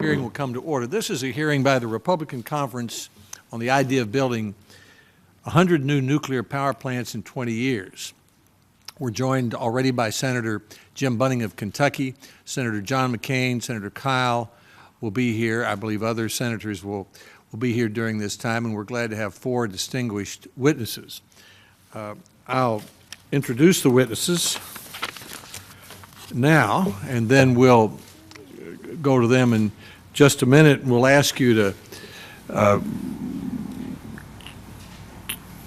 Hearing will come to order. This is a hearing by the Republican Conference on the idea of building 100 new nuclear power plants in 20 years. We're joined already by Senator Jim Bunning of Kentucky, Senator John McCain, Senator Kyle will be here. I believe other senators will be here during this time, and we're glad to have 4 distinguished witnesses. I'll introduce the witnesses now, and then we'll go to them in just a minute. We'll ask you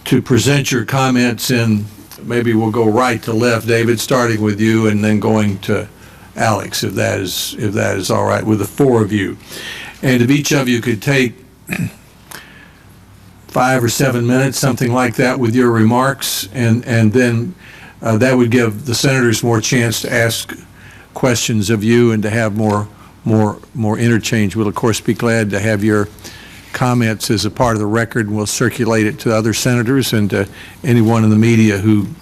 to present your comments in, maybe we'll go right to left, David, starting with you, and then going to Alex, if that is all right with the 4 of you. And if each of you could take 5 or 7 minutes, something like that, with your remarks, and then that would give the senators more chance to ask questions of you and to have more interchange. We'll of course be glad to have your comments as a part of the record, and we'll circulate it to other senators and to anyone in the media and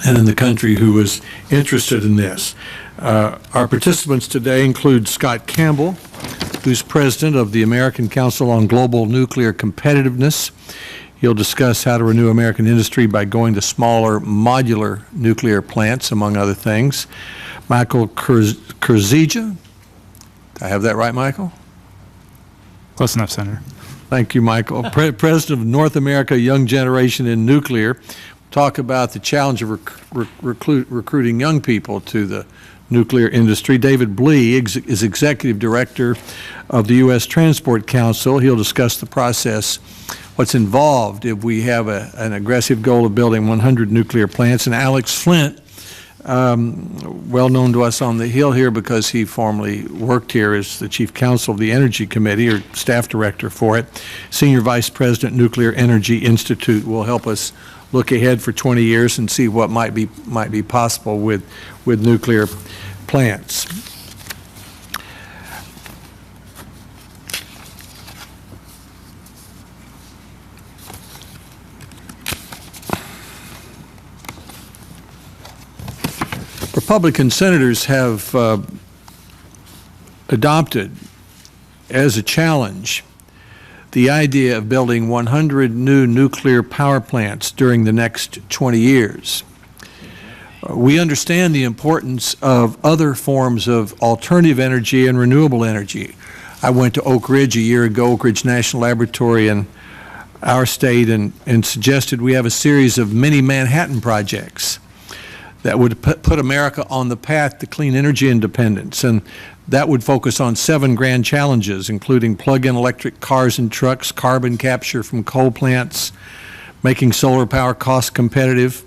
in the country who is interested in this. Our participants today include Scott Campbell, who's president of the American Council on Global Nuclear Competitiveness. He'll discuss how to renew American industry by going to smaller modular nuclear plants, among other things. Michael Kurzeja. Did I have that right, Michael? Close enough, Senator. Thank you, Michael. President of North America Young Generation in Nuclear. Talk about the challenge of recruiting young people to the nuclear industry. David Blee is Executive Director of the U.S. Transport Council. He'll discuss the process, what's involved if we have an aggressive goal of building 100 nuclear plants. And Alex Flint, well known to us on the Hill here because he formerly worked here as the Chief Counsel of the Energy Committee, or Staff Director for it. Senior Vice President, Nuclear Energy Institute, will help us look ahead for 20 years and see what might be possible with nuclear plants. Republican senators have adopted as a challenge the idea of building 100 new nuclear power plants during the next 20 years. We understand the importance of other forms of alternative energy and renewable energy. I went to Oak Ridge a year ago, Oak Ridge National Laboratory in our state, and suggested we have a series of mini Manhattan projects that would put America on the path to clean energy independence. And that would focus on 7 grand challenges, including plug-in electric cars and trucks, carbon capture from coal plants, making solar power cost competitive,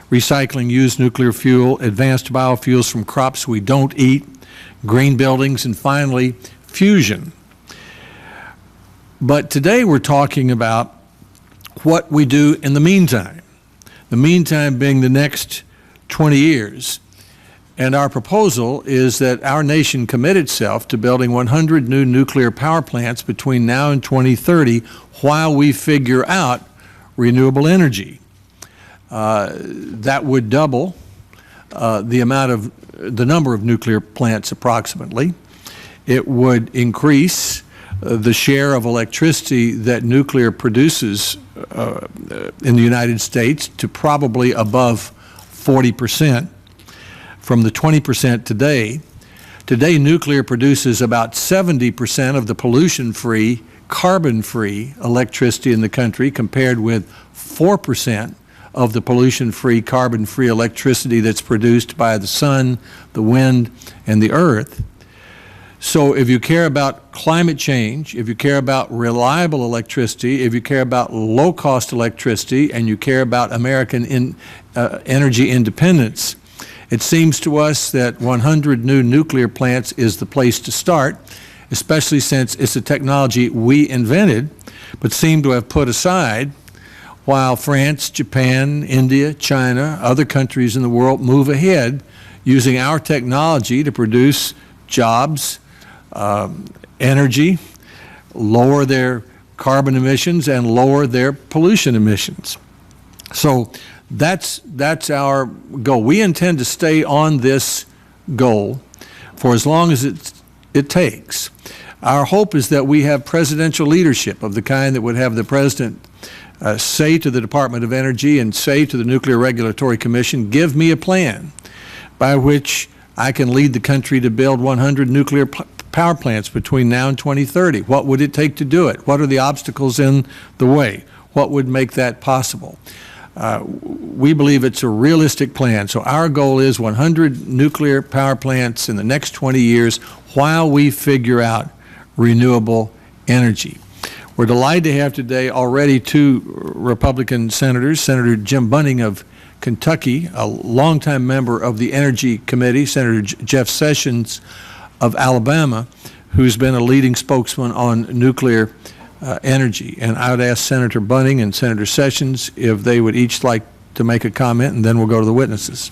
recycling used nuclear fuel, advanced biofuels from crops we don't eat, green buildings, and finally, fusion. But today we're talking about what we do in the meantime being the next 20 years. And our proposal is that our nation commit itself to building 100 new nuclear power plants between now and 2030 while we figure out renewable energy. That would double the number of nuclear plants approximately. It would increase the share of electricity that nuclear produces in the United States to probably above 40%. From the 20% today. Today, nuclear produces about 70% of the pollution-free, carbon-free electricity in the country, compared with 4% of the pollution-free, carbon-free electricity that's produced by the sun, the wind, and the earth. So if you care about climate change, if you care about reliable electricity, if you care about low-cost electricity, and you care about American energy independence, it seems to us that 100 new nuclear plants is the place to start, especially since it's a technology we invented but seem to have put aside while France, Japan, India, China, other countries in the world move ahead using our technology to produce jobs, energy, lower their carbon emissions, and lower their pollution emissions. So that's our goal. We intend to stay on this goal for as long as it takes. Our hope is that we have presidential leadership of the kind that would have the President say to the Department of Energy and say to the Nuclear Regulatory Commission, give me a plan by which I can lead the country to build 100 nuclear power plants between now and 2030. What would it take to do it? What are the obstacles in the way? What would make that possible? We believe it's a realistic plan. So our goal is 100 nuclear power plants in the next 20 years while we figure out renewable energy. We're delighted to have today already two Republican senators, Senator Jim Bunning of Kentucky, a longtime member of the Energy Committee, Senator Jeff Sessions of Alabama, who's been a leading spokesman on nuclear energy. And I would ask Senator Bunning and Senator Sessions if they would each like to make a comment, and then we'll go to the witnesses.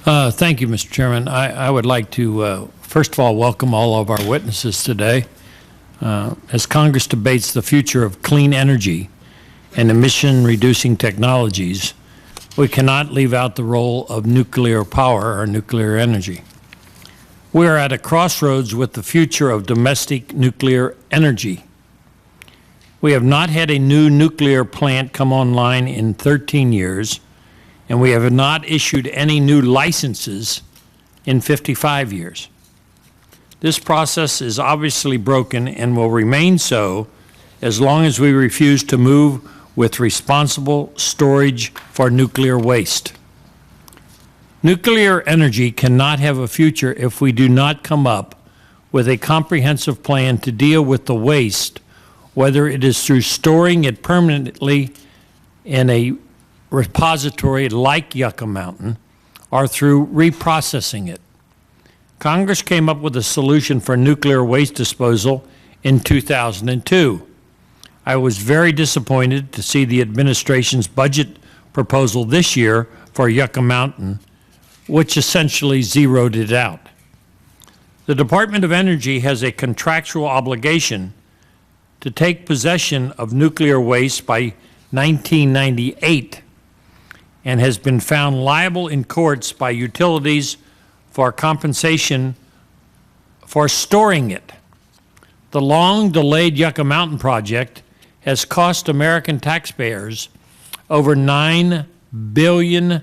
Thank you, Mr. Chairman. I would like to, first of all, welcome all of our witnesses today. As Congress debates the future of clean energy and emission-reducing technologies, we cannot leave out the role of nuclear power or nuclear energy. We are at a crossroads with the future of domestic nuclear energy. We have not had a new nuclear plant come online in 13 years, and we have not issued any new licenses in 55 years. This process is obviously broken and will remain so as long as we refuse to move with responsible storage for nuclear waste. Nuclear energy cannot have a future if we do not come up with a comprehensive plan to deal with the waste, whether it is through storing it permanently in a repository like Yucca Mountain or through reprocessing it. Congress came up with a solution for nuclear waste disposal in 2002. I was very disappointed to see the administration's budget proposal this year for Yucca Mountain, which essentially zeroed it out. The Department of Energy has a contractual obligation to take possession of nuclear waste by 1998 and has been found liable in courts by utilities for compensation for storing it. The long-delayed Yucca Mountain project has cost American taxpayers over $9 billion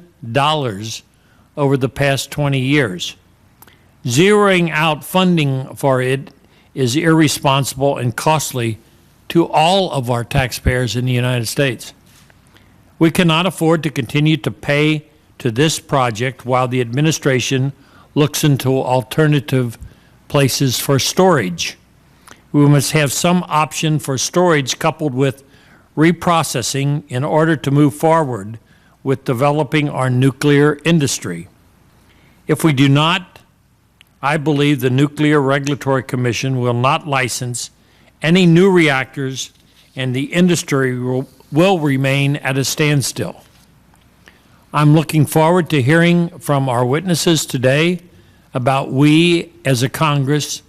over the past 20 years. Zeroing out funding for it is irresponsible and costly to all of our taxpayers in the United States. We cannot afford to continue to pay to this project while the administration looks into alternative places for storage. We must have some option for storage coupled with reprocessing in order to move forward with developing our nuclear industry. If we do not, I believe the Nuclear Regulatory Commission will not license any new reactors and the industry will remain at a standstill. I'm looking forward to hearing from our witnesses today about we as a Congress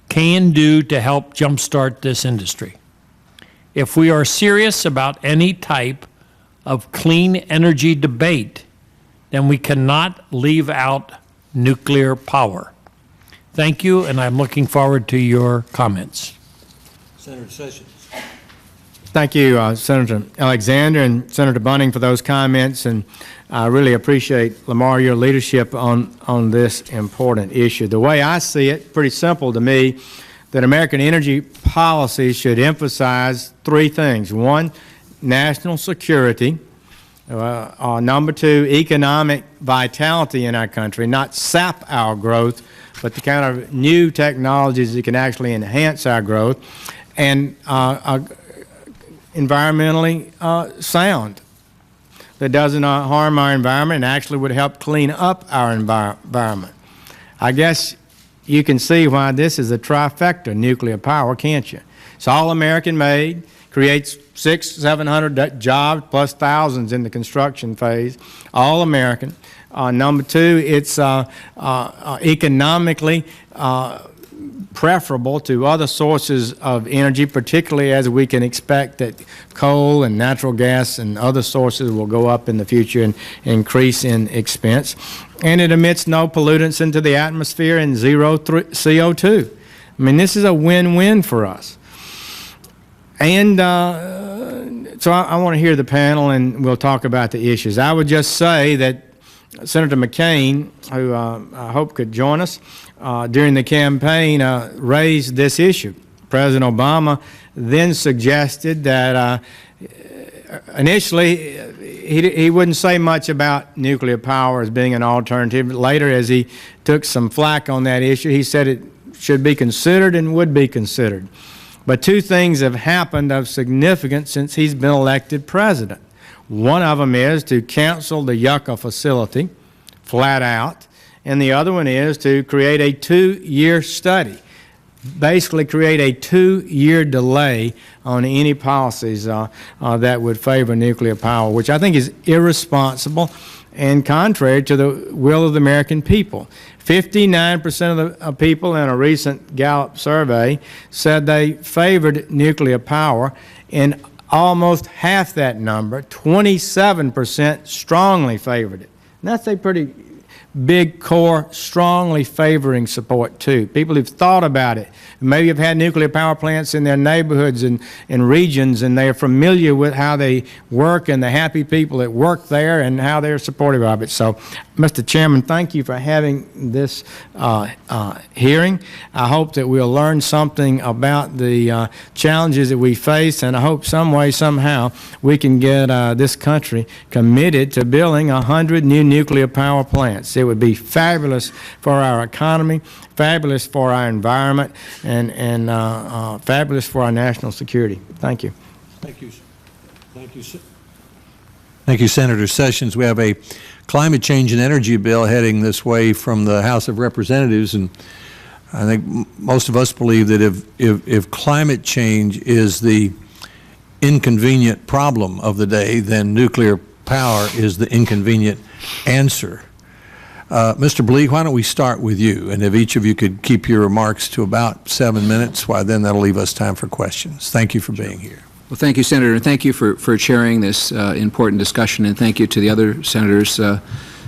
can do to help jumpstart this industry. If we are serious about any type of clean energy debate, then we cannot leave out nuclear power. Thank you, and I'm looking forward to your comments. Senator Sessions. Thank you, Senator Alexander and Senator Bunning, for those comments, and I really appreciate, Lamar, your leadership on this important issue. The way I see it, pretty simple to me, that American energy policy should emphasize three things. One, national security. Number two, economic vitality in our country, not sap our growth, but the kind of new technologies that can actually enhance our growth, and environmentally sound, that doesn't harm our environment and actually would help clean up our environment. I guess you can see why this is a trifecta, nuclear power, can't you? It's all American made, creates 600-700 jobs plus thousands in the construction phase, all American. Number two, it's economically preferable to other sources of energy, particularly as we can expect that coal and natural gas and other sources will go up in the future and increase in expense. And it emits no pollutants into the atmosphere and zero CO2. I mean, this is a win-win for us. And so I want to hear the panel, and we'll talk about the issues. I would just say that Senator McCain, who I hope could join us, during the campaign raised this issue. President Obama then suggested that initially he wouldn't say much about nuclear power as being an alternative. Later, as he took some flack on that issue, he said it should be considered and would be considered. But two things have happened of significance since he's been elected president. One of them is to cancel the Yucca facility flat out, and the other one is to create a 2-year study, basically create a 2-year delay on any policies that would favor nuclear power, which I think is irresponsible and contrary to the will of the American people. 59% of the people in a recent Gallup survey said they favored nuclear power, and almost half that number, 27%, strongly favored it. And that's a pretty big core, strongly favoring support too. People who've thought about it, maybe have had nuclear power plants in their neighborhoods and regions, and they're familiar with how they work and the happy people that work there and how they're supportive of it. So, Mr. Chairman, thank you for having this hearing. I hope that we'll learn something about the challenges that we face, and I hope some way, somehow, we can get this country committed to building 100 new nuclear power plants. It would be fabulous for our economy, fabulous for our environment, and fabulous for our national security. Thank you. Thank you. Thank you. Thank you, Senator Sessions. We have a climate change and energy bill heading this way from the House of Representatives, and I think most of us believe that if climate change is the inconvenient problem of the day, then nuclear power is the inconvenient answer. Mr. Blee, why don't we start with you, and if each of you could keep your remarks to about 7 minutes, why then that'll leave us time for questions. Thank you for being here. Well, thank you, Senator, and thank you for chairing this important discussion, and thank you to the other senators,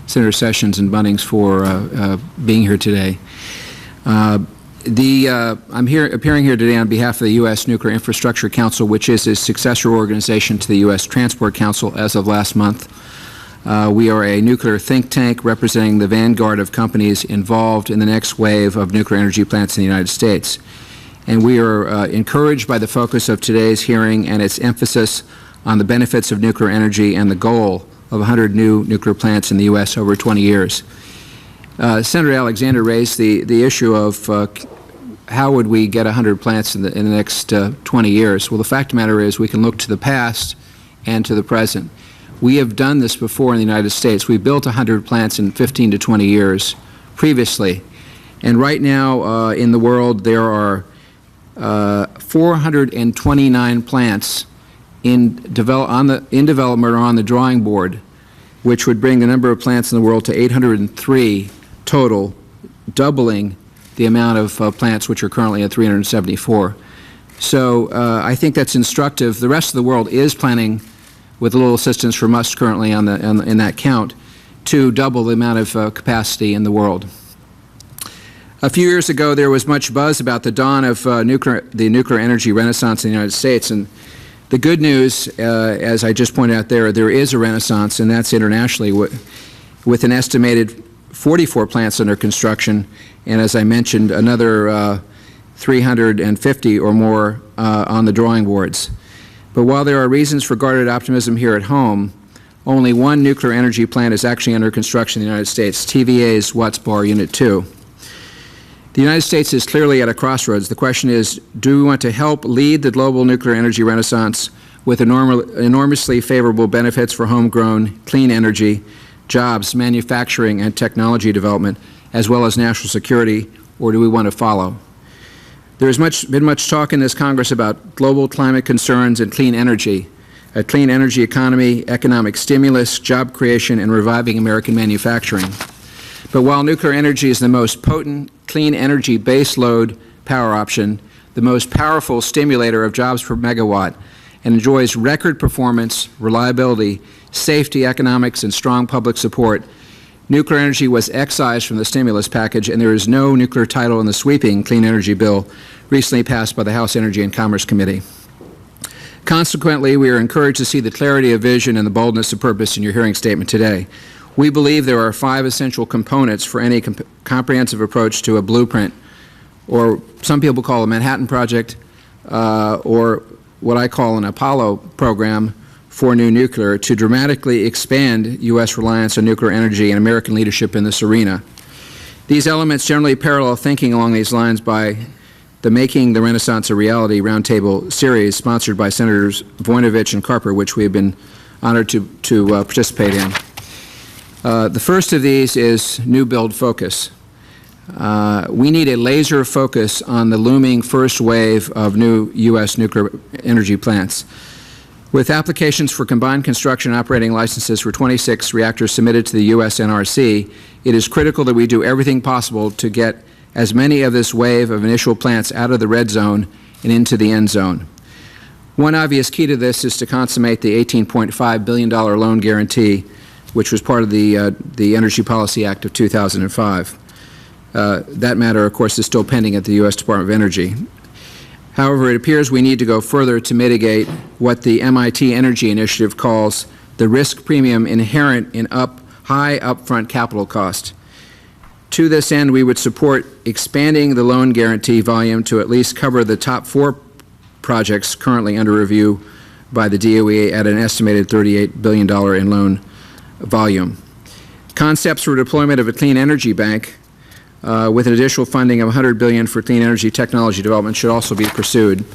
Senator Sessions and Bunnings, for being here today. I'm appearing here today on behalf of the U.S. Nuclear Infrastructure Council, which is a successor organization to the U.S. Transport Council as of last month. We are a nuclear think tank representing the vanguard of companies involved in the next wave of nuclear energy plants in the United States. And we are encouraged by the focus of today's hearing and its emphasis on the benefits of nuclear energy and the goal of 100 new nuclear plants in the U.S. over 20 years. Senator Alexander raised the issue of how would we get 100 plants in the next 20 years. Well, the fact of the matter is we can look to the past and to the present. We have done this before in the United States. We built 100 plants in 15 to 20 years previously. And right now in the world there are 429 plants in development or on the drawing board, which would bring the number of plants in the world to 803 total, doubling the amount of plants which are currently at 374. So I think that's instructive. The rest of the world is planning, with a little assistance from us currently in that count, to double the amount of capacity in the world. A few years ago, there was much buzz about the dawn of the nuclear energy renaissance in the United States. And the good news, as I just pointed out there is a renaissance, and that's internationally, with an estimated 44 plants under construction, and as I mentioned, another 350 or more on the drawing boards. But while there are reasons for guarded optimism here at home, only one nuclear energy plant is actually under construction in the United States, TVA's Watts Bar Unit 2. The United States is clearly at a crossroads. The question is, do we want to help lead the global nuclear energy renaissance with enormously favorable benefits for homegrown, clean energy, jobs, manufacturing, and technology development, as well as national security, or do we want to follow? There has been much talk in this Congress about global climate concerns and clean energy, a clean energy economy, economic stimulus, job creation, and reviving American manufacturing. But while nuclear energy is the most potent, clean energy baseload power option, the most powerful stimulator of jobs per megawatt, and enjoys record performance, reliability, safety, economics, and strong public support, Nuclear energy was excised from the stimulus package, and there is no nuclear title in the sweeping clean energy bill recently passed by the House Energy and Commerce Committee. Consequently, we are encouraged to see the clarity of vision and the boldness of purpose in your hearing statement today. We believe there are 5 essential components for any comprehensive approach to a blueprint, or some people call a Manhattan Project, or what I call an Apollo program for new nuclear, to dramatically expand U.S. reliance on nuclear energy and American leadership in this arena. These elements generally parallel thinking along these lines by the Making the Renaissance a Reality Roundtable series sponsored by Senators Voinovich and Carper, which we have been honored to participate in. The first of these is new build focus. We need a laser focus on the looming first wave of new U.S. nuclear energy plants. With applications for combined construction and operating licenses for 26 reactors submitted to the U.S. NRC, it is critical that we do everything possible to get as many of this wave of initial plants out of the red zone and into the end zone. One obvious key to this is to consummate the $18.5 billion loan guarantee, which was part of the Energy Policy Act of 2005. That matter, of course, is still pending at the U.S. Department of Energy. However, it appears we need to go further to mitigate what the MIT Energy Initiative calls the risk premium inherent in high upfront capital cost. To this end, we would support expanding the loan guarantee volume to at least cover the top 4 projects currently under review by the DOE at an estimated $38 billion in loan volume. Concepts for deployment of a clean energy bank with an additional funding of $100 billion for clean energy technology development should also be pursued.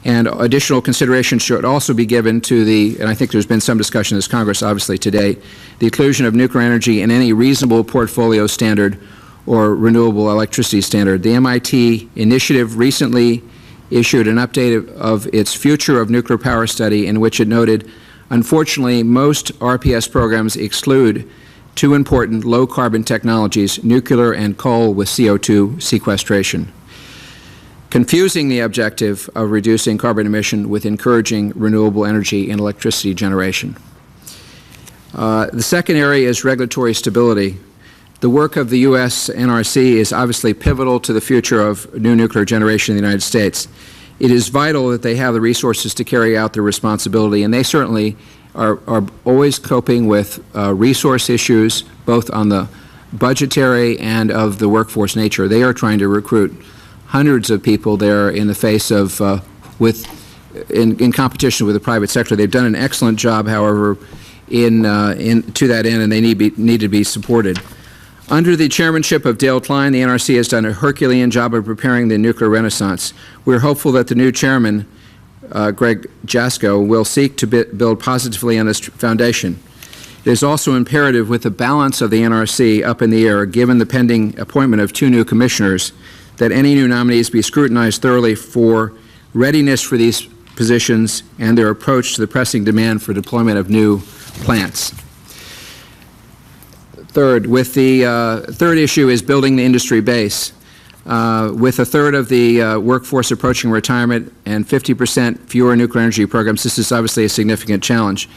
And additional consideration should also be given to and I think there's been some discussion in this Congress obviously today, the inclusion of nuclear energy in any reasonable portfolio standard or renewable electricity standard. The MIT initiative recently issued an update of its Future of Nuclear Power study in which it noted, unfortunately, most RPS programs exclude 2 important low-carbon technologies, nuclear and coal with CO2 sequestration, confusing the objective of reducing carbon emission with encouraging renewable energy and electricity generation. The second area is regulatory stability. The work of the U.S. NRC is obviously pivotal to the future of new nuclear generation in the United States. It is vital that they have the resources to carry out their responsibility, and they certainly are always coping with resource issues, both on the budgetary and of the workforce nature. They are trying to recruit hundreds of people there in the face of, in competition with the private sector. They've done an excellent job, however, to that end, and they need to be supported. Under the chairmanship of Dale Klein, the NRC has done a Herculean job of preparing the nuclear renaissance. We're hopeful that the new chairman, Greg Jasko, will seek to build positively on this foundation. It is also imperative, with the balance of the NRC up in the air, given the pending appointment of 2 new commissioners, that any new nominees be scrutinized thoroughly for readiness for these positions and their approach to the pressing demand for deployment of new plants. Third, third issue is building the industry base. With a third of the workforce approaching retirement and 50% fewer nuclear energy programs, this is obviously a significant challenge.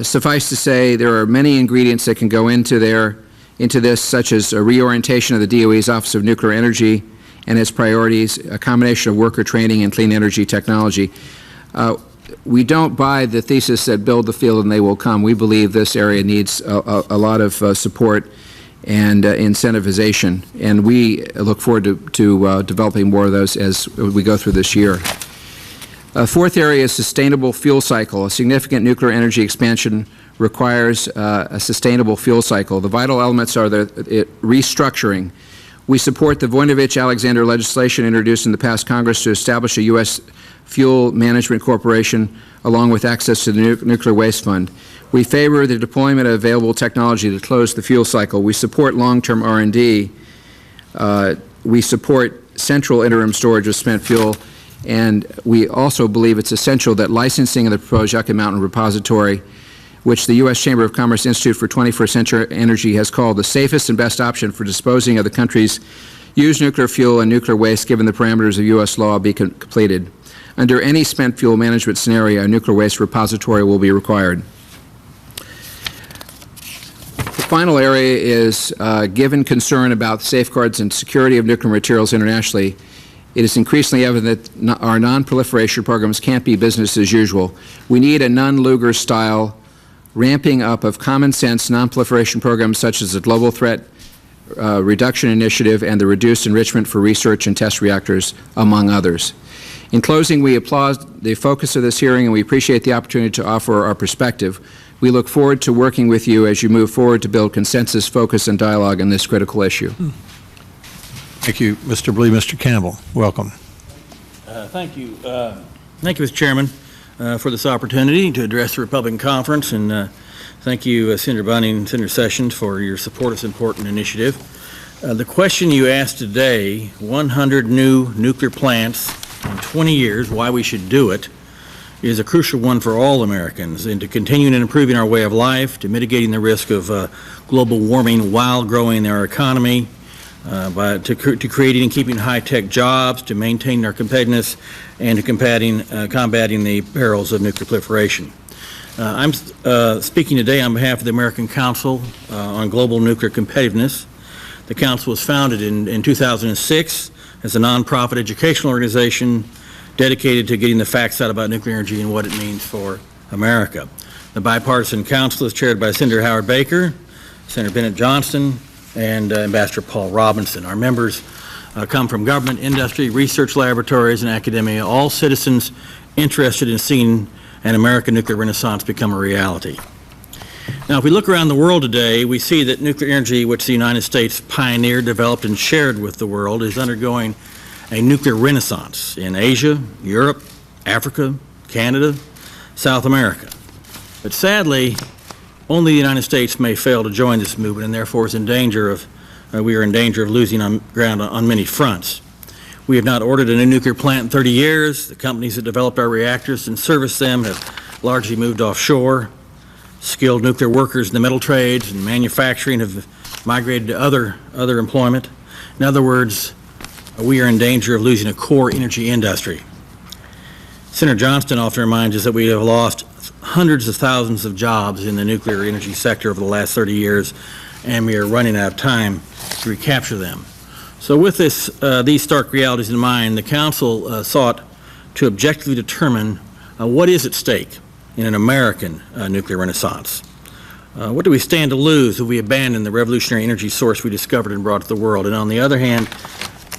Suffice to say, there are many ingredients that can go into this, such as a reorientation of the DOE's Office of Nuclear Energy and its priorities, a combination of worker training and clean energy technology. We don't buy the thesis that build the field and they will come. We believe this area needs a lot of support and incentivization, and we look forward to developing more of those as we go through this year. Fourth area is sustainable fuel cycle. A significant nuclear energy expansion requires a sustainable fuel cycle. The vital elements are the restructuring. We support the Voinovich-Alexander legislation introduced in the past Congress to establish a U.S. Fuel Management Corporation along with access to the Nuclear Waste Fund. We favor the deployment of available technology to close the fuel cycle. We support long-term R&D. We support central interim storage of spent fuel, and we also believe it's essential that licensing of the proposed Yucca Mountain repository, which the U.S. Chamber of Commerce Institute for 21st Century Energy has called the safest and best option for disposing of the country's used nuclear fuel and nuclear waste given the parameters of U.S. law, be completed. Under any spent fuel management scenario, a nuclear waste repository will be required. final area is, given concern about safeguards and security of nuclear materials internationally, it is increasingly evident that our non-proliferation programs can't be business as usual. We need a Nunn-Lugar style ramping up of common sense non-proliferation programs such as the Global Threat Reduction Initiative and the Reduced Enrichment for Research and Test Reactors, among others. In closing, we applaud the focus of this hearing and we appreciate the opportunity to offer our perspective. We look forward to working with you as you move forward to build consensus, focus, and dialogue on this critical issue. Thank you, Mr. Blee. Mr. Campbell, welcome. Thank you. Thank you, Mr. Chairman, for this opportunity to address the Republican Conference, and thank you, Senator Bunning and Senator Sessions, for your support of this important initiative. The question you asked today, 100 new nuclear plants in 20 years, why we should do it, is a crucial one for all Americans, and to continuing and improving our way of life, to mitigating the risk of global warming while growing our economy, to creating and keeping high-tech jobs, to maintaining our competitiveness, and to combating the perils of nuclear proliferation. I'm speaking today on behalf of the American Council on Global Nuclear Competitiveness. The Council was founded in 2006 as a nonprofit educational organization dedicated to getting the facts out about nuclear energy and what it means for America. The bipartisan council is chaired by Senator Howard Baker, Senator Bennett Johnston, and Ambassador Paul Robinson. Our members come from government, industry, research laboratories, and academia, all citizens interested in seeing an American nuclear renaissance become a reality. Now, if we look around the world today, we see that nuclear energy, which the United States pioneered, developed, and shared with the world, is undergoing a nuclear renaissance in Asia, Europe, Africa, Canada, South America. But sadly, only the United States may fail to join this movement, and therefore is in danger of, we are in danger of losing ground on many fronts. We have not ordered a new nuclear plant in 30 years. The companies that developed our reactors and serviced them have largely moved offshore. Skilled nuclear workers in the metal trades and manufacturing have migrated to other employment. In other words, we are in danger of losing a core energy industry. Senator Johnston often reminds us that we have lost hundreds of thousands of jobs in the nuclear energy sector over the last 30 years, and we are running out of time to recapture them. So with these stark realities in mind, the Council sought to objectively determine what is at stake in an American nuclear renaissance. What do we stand to lose if we abandon the revolutionary energy source we discovered and brought to the world? And on the other hand,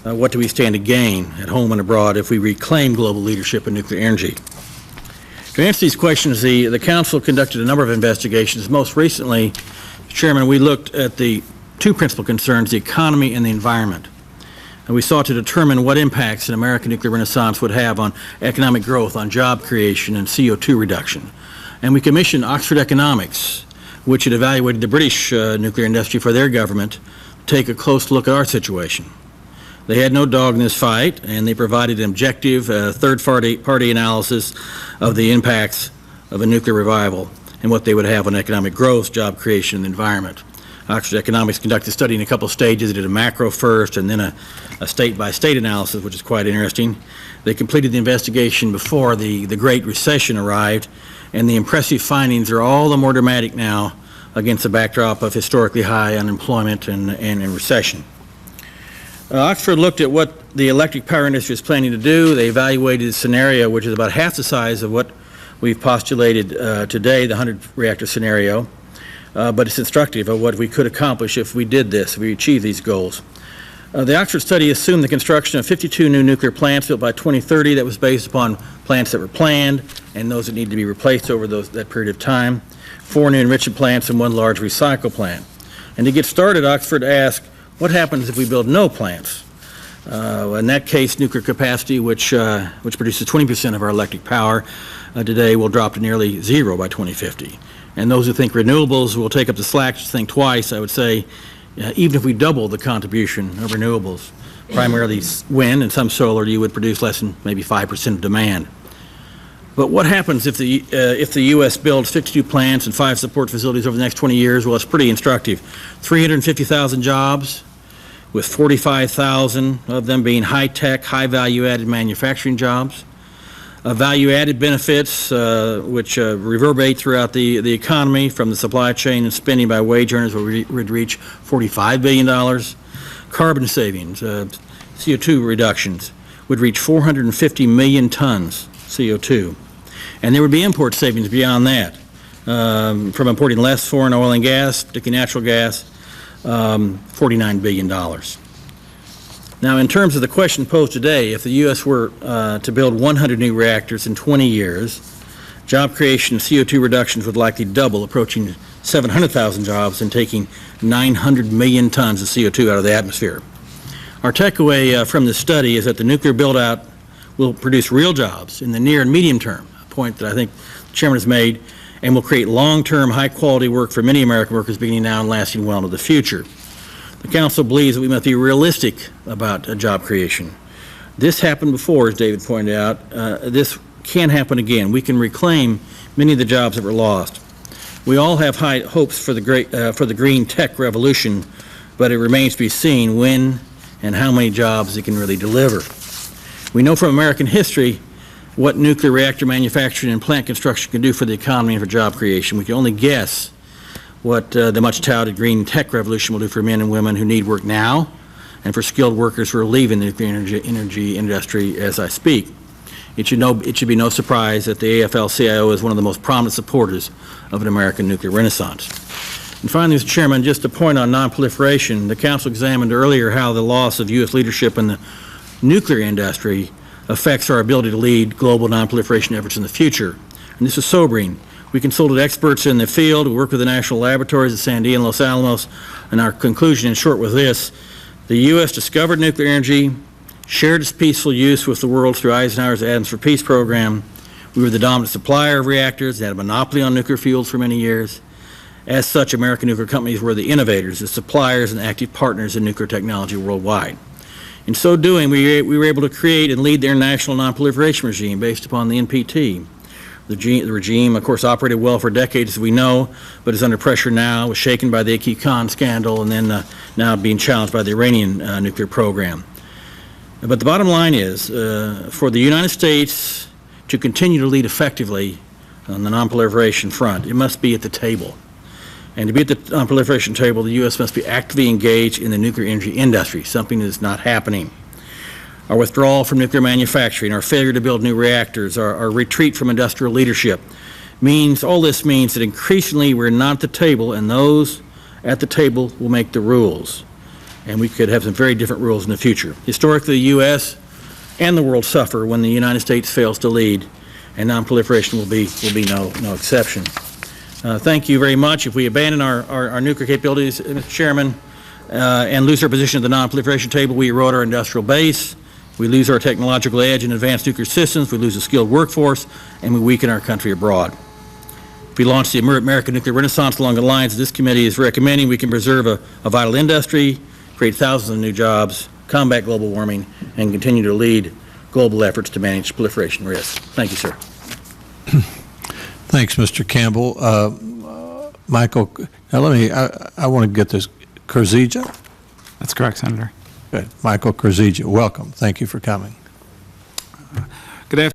what do we stand to gain at home and abroad if we reclaim global leadership in nuclear energy? To answer these questions, the Council conducted a number of investigations. Most recently, Chairman, we looked at the two principal concerns, the economy and the environment. And we sought to determine what impacts an American nuclear renaissance would have on economic growth, on job creation, and CO2 reduction. And we commissioned Oxford Economics, which had evaluated the British nuclear industry for their government, to take a close look at our situation. They had no dog in this fight, and they provided an objective third-party analysis of the impacts of a nuclear revival and what they would have on economic growth, job creation, and the environment. Oxford Economics conducted a study in a couple of stages. They did a macro first and then a state-by-state analysis, which is quite interesting. They completed the investigation before the Great Recession arrived, and the impressive findings are all the more dramatic now against the backdrop of historically high unemployment and recession. Oxford looked at what the electric power industry is planning to do. They evaluated a scenario which is about half the size of what we've postulated today, the 100-reactor scenario. But it's instructive of what we could accomplish if we did this, if we achieved these goals. The Oxford study assumed the construction of 52 new nuclear plants built by 2030. That was based upon plants that were planned and those that need to be replaced over that period of time, 4 new enrichment plants and 1 large recycle plant. And to get started, Oxford asked, what happens if we build no plants? In that case, nuclear capacity, which produces 20% of our electric power today, will drop to nearly zero by 2050. And those who think renewables will take up the slack should think twice. I would say, even if we double the contribution of renewables, primarily wind and some solar, you would produce less than maybe 5% of demand. But what happens if the U.S. builds 52 plants and 5 support facilities over the next 20 years? Well, it's pretty instructive. 350,000 jobs, with 45,000 of them being high-tech, high-value-added manufacturing jobs. Value-added benefits, which reverberate throughout the economy from the supply chain and spending by wage earners, would reach $45 billion. Carbon savings, CO2 reductions, would reach 450 million tons CO2. And there would be import savings beyond that, from importing less foreign oil and gas, particularly natural gas, $49 billion. Now, in terms of the question posed today, if the U.S. were to build 100 new reactors in 20 years, job creation and CO2 reductions would likely double, approaching 700,000 jobs and taking 900 million tons of CO2 out of the atmosphere. Our takeaway from this study is that the nuclear build-out will produce real jobs in the near and medium term, a point that I think the Chairman has made, and will create long-term, high-quality work for many American workers beginning now and lasting well into the future. The Council believes that we must be realistic about job creation. This happened before, as David pointed out. This can happen again. We can reclaim many of the jobs that were lost. We all have high hopes for the green tech revolution, but it remains to be seen when and how many jobs it can really deliver. We know from American history what nuclear reactor manufacturing and plant construction can do for the economy and for job creation. We can only guess what the much-touted green tech revolution will do for men and women who need work now and for skilled workers who are leaving the nuclear energy industry as I speak. It should be no surprise that the AFL-CIO is one of the most prominent supporters of an American nuclear renaissance. And finally, Mr. Chairman, just a point on nonproliferation. The Council examined earlier how the loss of U.S. leadership in the nuclear industry affects our ability to lead global nonproliferation efforts in the future. And this is sobering. We consulted experts in the field. We worked with the national laboratories at Sandia and Los Alamos, and our conclusion, in short, was this: the U.S. discovered nuclear energy, shared its peaceful use with the world through Eisenhower's Atoms for Peace program. We were the dominant supplier of reactors, had a monopoly on nuclear fuels for many years. As such, American nuclear companies were the innovators, the suppliers, and active partners in nuclear technology worldwide. In so doing, we were able to create and lead the international nonproliferation regime based upon the NPT. The regime, of course, operated well for decades, as we know, but is under pressure now, was shaken by the Aki Khan scandal, and then now being challenged by the Iranian nuclear program. But the bottom line is, for the United States to continue to lead effectively on the nonproliferation front, it must be at the table. And to be at the nonproliferation table, the U.S. must be actively engaged in the nuclear energy industry, something that is not happening. Our withdrawal from nuclear manufacturing, our failure to build new reactors, our retreat from industrial leadership all this means that increasingly we're not at the table, and those at the table will make the rules. And we could have some very different rules in the future. Historically, the U.S. and the world suffer when the United States fails to lead, and nonproliferation will be no exception. Thank you very much. If we abandon our nuclear capabilities, Mr. Chairman, and lose our position at the nonproliferation table, we erode our industrial base. We lose our technological edge in advanced nuclear systems, we lose a skilled workforce, and we weaken our country abroad. If we launch the American nuclear renaissance along the lines that this committee is recommending, we can preserve a vital industry, create thousands of new jobs, combat global warming, and continue to lead global efforts to manage proliferation risks. Thank you, sir. Thanks, Mr. Campbell. Michael, now I want to get this. Kurzeja? That's correct, Senator. Good. Michael Kurzeja, welcome. Thank you for coming. Good afternoon.